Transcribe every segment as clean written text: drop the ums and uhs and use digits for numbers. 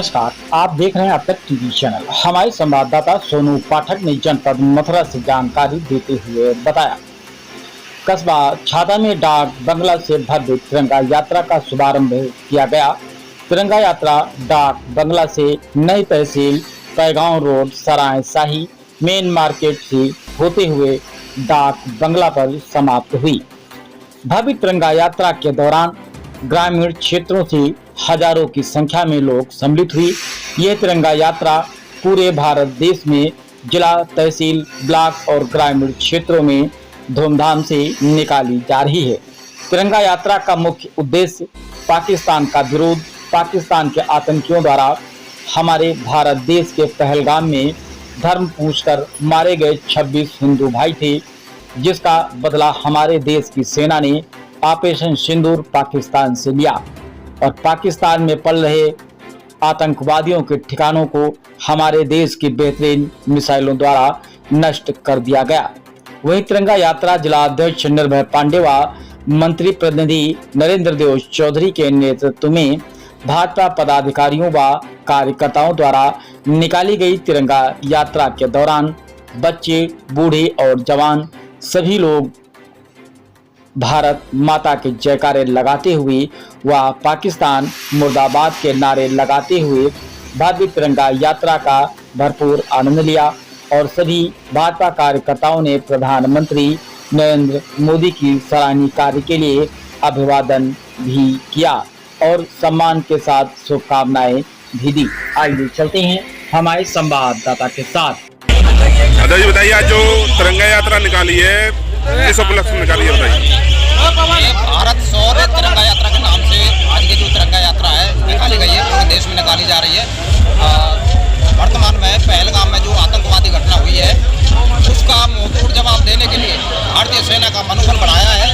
नमस्कार, आप देख रहे हैं अब तक टीवी चैनल। हमारे संवाददाता सोनू पाठक ने जनपद मथुरा से जानकारी देते हुए बताया, कस्बा छाता में डाक बंगला से भव्य तिरंगा यात्रा का शुभारंभ किया गया। तिरंगा यात्रा डाक बंगला से नई तहसील पैगांव रोड सराय शाही मेन मार्केट से होते हुए डाक बंगला पर समाप्त हुई। भव्य तिरंगा यात्रा के दौरान ग्रामीण क्षेत्रों से हजारों की संख्या में लोग सम्मिलित हुई। यह तिरंगा यात्रा पूरे भारत देश में जिला, तहसील, ब्लॉक और ग्रामीण क्षेत्रों में धूमधाम से निकाली जा रही है। तिरंगा यात्रा का मुख्य उद्देश्य पाकिस्तान का विरोध, पाकिस्तान के आतंकियों द्वारा हमारे भारत देश के पहलगाम में धर्म पूछकर मारे गए 26 हिंदू भाई थे, जिसका बदला हमारे देश की सेना ने ऑपरेशन सिंदूर पाकिस्तान से लिया और पाकिस्तान में पल रहे आतंकवादियों के ठिकानों को हमारे देश की बेहतरीन मिसाइलों द्वारा नष्ट कर दिया गया। वही तिरंगा यात्रा जिला अध्यक्ष निर्भय पांडे व मंत्री प्रतिनिधि नरेंद्र देव चौधरी के नेतृत्व में भाजपा पदाधिकारियों व कार्यकर्ताओं द्वारा निकाली गई तिरंगा यात्रा के दौरान बच्चे, बूढ़े और जवान सभी लोग भारत माता के जयकारे लगाते हुए व पाकिस्तान मुर्दाबाद के नारे लगाते हुए भव्य तिरंगा यात्रा का भरपूर आनंद लिया और सभी भाजपा कार्यकर्ताओं ने प्रधानमंत्री नरेंद्र मोदी की सराहनीय कार्य के लिए अभिवादन भी किया और सम्मान के साथ शुभकामनाएं भी दी। आइए चलते हैं हमारे संवाददाता के साथ। दादाजी बताइए, आज जो तिरंगा यात्रा निकाली है किस उपलक्ष्य में निकाली है, बताइए। ये भारत शौर्य तिरंगा यात्रा के नाम से आज की जो तिरंगा यात्रा है निकाली गई है, पूरे देश में निकाली जा रही है। वर्तमान में पहलगाम में जो आतंकवादी घटना हुई है उसका मुंहतोड़ जवाब देने के लिए भारतीय सेना का मनोबल बढ़ाया है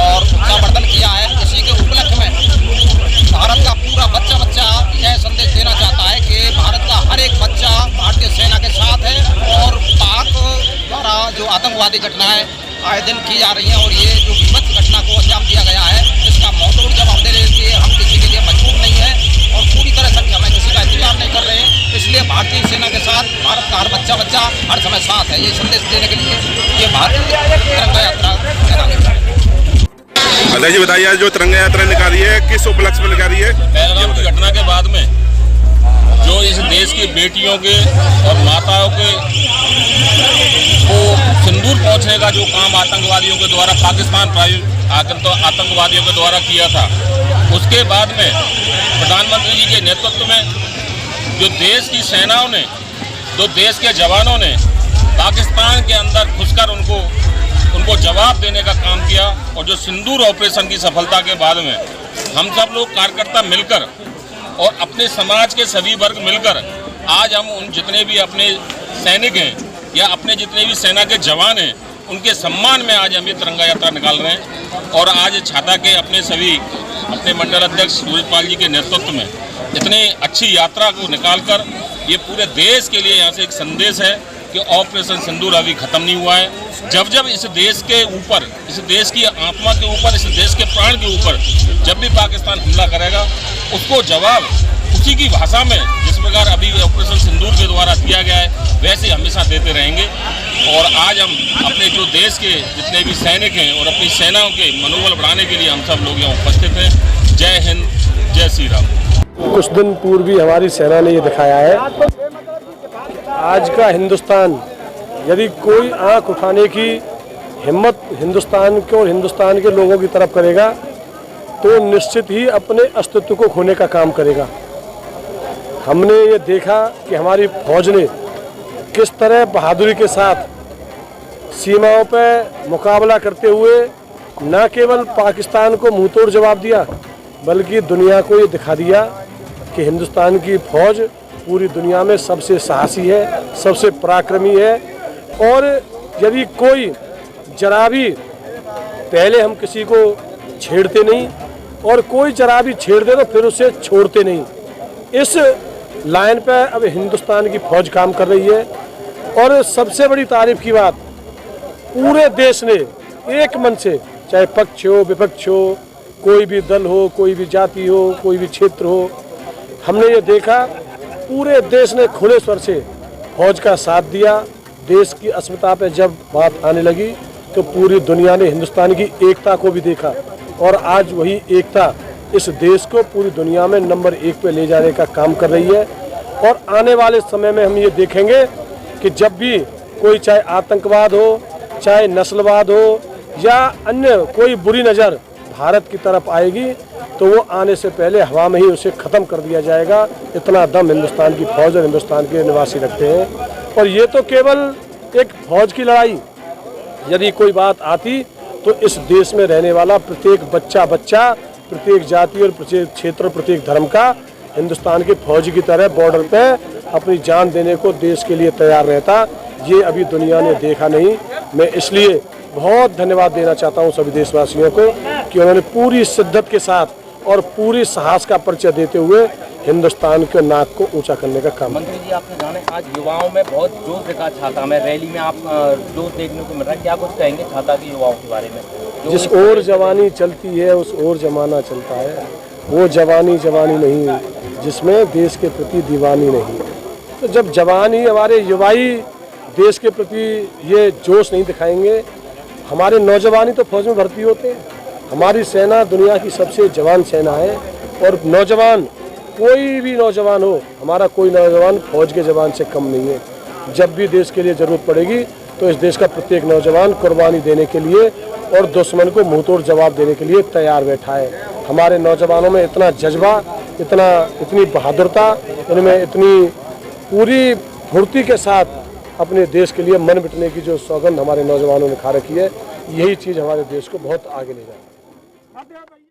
और उसका वर्धन किया है। इसी के उपलक्ष्य में भारत का पूरा बच्चा यह संदेश देना चाहता है कि भारत का हर एक बच्चा भारतीय सेना के साथ है और पाक द्वारा जो आतंकवादी घटना है आए दिन की जा रही है और ये जो विभत्स घटना को अंजाम दिया गया है इसका मुंहतोड़ जवाब देने के लिए हम किसी के लिए मजबूर नहीं है और पूरी तरह से हमें किसी का इंतजार नहीं कर रहे हैं। इसलिए भारतीय सेना के साथ भारत का हर बच्चा हर समय साथ है। ये संदेश देने के लिए ये भारतीय तिरंगा यात्रा निकाली है। दादाजी बताइए, जो तिरंगा यात्रा निकाली है किस उपलक्ष्य में निकाली है? पहलगाम की घटना के बाद में जो इस देश की बेटियों के और माताओं के को सिंदूर पहुंचने का जो काम आतंकवादियों के द्वारा पाकिस्तान आतंकवादियों के द्वारा किया था, उसके बाद में प्रधानमंत्री जी के नेतृत्व में जो देश की सेनाओं ने, जो देश के जवानों ने पाकिस्तान के अंदर घुसकर उनको जवाब देने का काम किया और जो सिंदूर ऑपरेशन की सफलता के बाद में हम सब लोग कार्यकर्ता मिलकर और अपने समाज के सभी वर्ग मिलकर आज हम उन जितने भी अपने सैनिक हैं या अपने जितने भी सेना के जवान हैं उनके सम्मान में आज हम ये तिरंगा यात्रा निकाल रहे हैं। और आज छाता के अपने मंडल अध्यक्ष सूरजपाल जी के नेतृत्व में इतनी अच्छी यात्रा को निकालकर ये पूरे देश के लिए यहाँ से एक संदेश है कि ऑपरेशन सिंदूर अभी खत्म नहीं हुआ है। जब इस देश के ऊपर, इस देश की आत्मा के ऊपर, इस देश के प्राण के ऊपर जब भी पाकिस्तान हमला करेगा उसको जवाब उसी की भाषा में जिस प्रकार अभी ऑपरेशन सिंदूर के द्वारा दिया गया है वैसे हमेशा देते रहेंगे। और आज हम अपने जो देश के जितने भी सैनिक हैं और अपनी सेनाओं के मनोबल बढ़ाने के लिए हम सब लोग यहाँ उपस्थित हैं। जय हिंद, जय श्री राम। कुछ दिन पूर्व ही हमारी सेना ने ये दिखाया है, आज का हिंदुस्तान यदि कोई आंख उठाने की हिम्मत हिंदुस्तान के और हिंदुस्तान के लोगों की तरफ करेगा तो निश्चित ही अपने अस्तित्व को खोने का काम करेगा। हमने ये देखा कि हमारी फौज ने किस तरह बहादुरी के साथ सीमाओं पर मुकाबला करते हुए न केवल पाकिस्तान को मुंहतोड़ जवाब दिया बल्कि दुनिया को ये दिखा दिया कि हिंदुस्तान की फौज पूरी दुनिया में सबसे साहसी है, सबसे पराक्रमी है। और यदि कोई जरा भी, पहले हम किसी को छेड़ते नहीं और कोई जरा भी छेड़ दे तो फिर उसे छोड़ते नहीं। इस लाइन पर अब हिंदुस्तान की फौज काम कर रही है और सबसे बड़ी तारीफ की बात, पूरे देश ने एक मन से, चाहे पक्ष हो विपक्ष हो, कोई भी दल हो, कोई भी जाति हो, कोई भी क्षेत्र हो, हमने ये देखा पूरे देश ने खुले स्वर से फौज का साथ दिया। देश की अस्मिता पे जब बात आने लगी तो पूरी दुनिया ने हिंदुस्तान की एकता को भी देखा और आज वही एकता इस देश को पूरी दुनिया में नंबर 1 पे ले जाने का काम कर रही है। और आने वाले समय में हम ये देखेंगे कि जब भी कोई चाहे आतंकवाद हो, चाहे नस्लवाद हो या अन्य कोई बुरी नज़र भारत की तरफ आएगी तो वो आने से पहले हवा में ही उसे ख़त्म कर दिया जाएगा। इतना दम हिंदुस्तान की फौज और हिंदुस्तान के निवासी रखते हैं। और ये तो केवल एक फौज की लड़ाई, यदि कोई बात आती तो इस देश में रहने वाला प्रत्येक बच्चा प्रत्येक जाति और प्रत्येक क्षेत्र प्रत्येक धर्म का हिंदुस्तान के फौज की तरह बॉर्डर पे अपनी जान देने को देश के लिए तैयार रहता। ये अभी दुनिया ने देखा नहीं। मैं इसलिए बहुत धन्यवाद देना चाहता हूँ सभी देशवासियों को कि उन्होंने पूरी शिद्दत के साथ और पूरी साहस का परिचय देते हुए हिंदुस्तान के नाक को ऊंचा करने का काम। मंत्री जी, आपने जाने आज युवाओं में बहुत जोश दिखा छाता में, रैली में आप जोश देखने को मिल रहा है, क्या कुछ कहेंगे छाता के युवाओं के बारे में? जिस ओर जवानी चलती है उस ओर जमाना चलता है। वो जवानी नहीं जिसमें देश के प्रति दीवानी नहीं। तो जब जवानी हमारे युवाई देश के प्रति ये जोश नहीं दिखाएंगे, हमारे नौजवान ही तो फौज में भर्ती होते हैं। हमारी सेना दुनिया की सबसे जवान सेना है और नौजवान कोई भी नौजवान हो, हमारा कोई नौजवान फौज के जवान से कम नहीं है। जब भी देश के लिए ज़रूरत पड़ेगी तो इस देश का प्रत्येक नौजवान कुर्बानी देने के लिए और दुश्मन को मुंहतोड़ जवाब देने के लिए तैयार बैठा है। हमारे नौजवानों में इतना जज्बा, इतनी बहादुरता, इनमें इतनी पूरी फुर्ती के साथ अपने देश के लिए मन मिटने की जो सौगंध हमारे नौजवानों ने खा रखी है, यही चीज़ हमारे देश को बहुत आगे ले जाएगी।